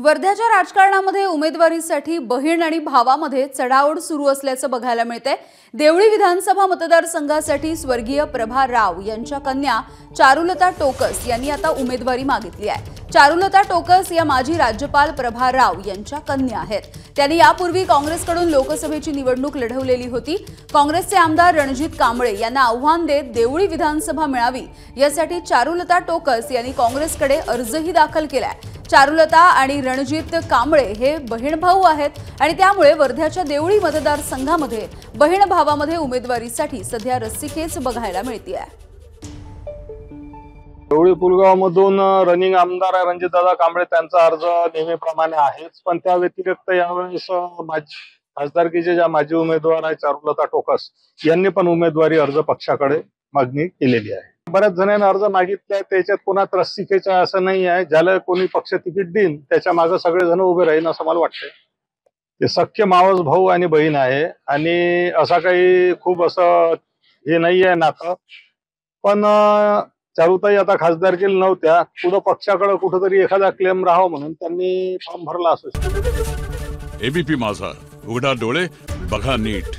वर्ध्याच्या राजकारणामध्ये उमेदवारीसाठी बहीण आणि भावामध्ये चढाओढ सुरू असल्याचं बघायला मिळतंय। देवळी विधानसभा मतदारसंघासाठी स्वर्गीय प्रभा राव यांच्या कन्या चारुलता टोकस यांनी आता उमेदवारी मागितली आहे। चारुलता टोकस या माजी राज्यपाल प्रभा राव यांच्या कन्या आहेत। त्यांनी यापूर्वी काँग्रेसकडून लोकसभेची निवडणूक लढवलेली होती। काँग्रेसचे आमदार रणजित कांबळे यांना आव्हान देत देवळी विधानसभा मिळावी यासाठी चारुलता टोकस यांनी काँग्रेसकडे अर्जही दाखल केलाय। चारुलता आणि रणजित कांबळे हे बहीण भाऊ आहेत आणि त्यामुळे वर्ध्याच्या देवळी मतदारसंघामध्ये बहीण भावामध्ये उमेदवारीसाठी सध्या रस्सीखेच बघायला मिळतेय। देवळी पुलगावमधून रनिंग आमदार रणजितदादा कांबळे त्यांचा अर्ज नेहमीप्रमाणे आहेच, पण त्या व्यतिरिक्त यावेळेस खासदारकीचे ज्या माजी उमेदवार आहेत चारुलता टोकस यांनी पण उमेदवारी अर्ज पक्षाकडे मागणी केलेली आहे। बऱ्याच जणांनी अर्ज मागितलाय, त्याच्यात कोणात रस्सीखेच आहे असं नाही आहे। ज्याला कोणी पक्ष तिकीट देईन त्याच्या मागे सगळेजण उभे राहील असं मला वाटतंय। ते सख्य मावस भाऊ आणि बहीण आहे आणि असा काही खूप असं हे नाही आहे नातं, पण चारुताई आता खासदारकीला नव्हत्या, पुढे पक्षाकडे कुठेतरी एखादा क्लेम राहावा म्हणून त्यांनी फॉर्म भरला असू शकतो। एबीपी माझा, उघडा डोळे बघा नीट।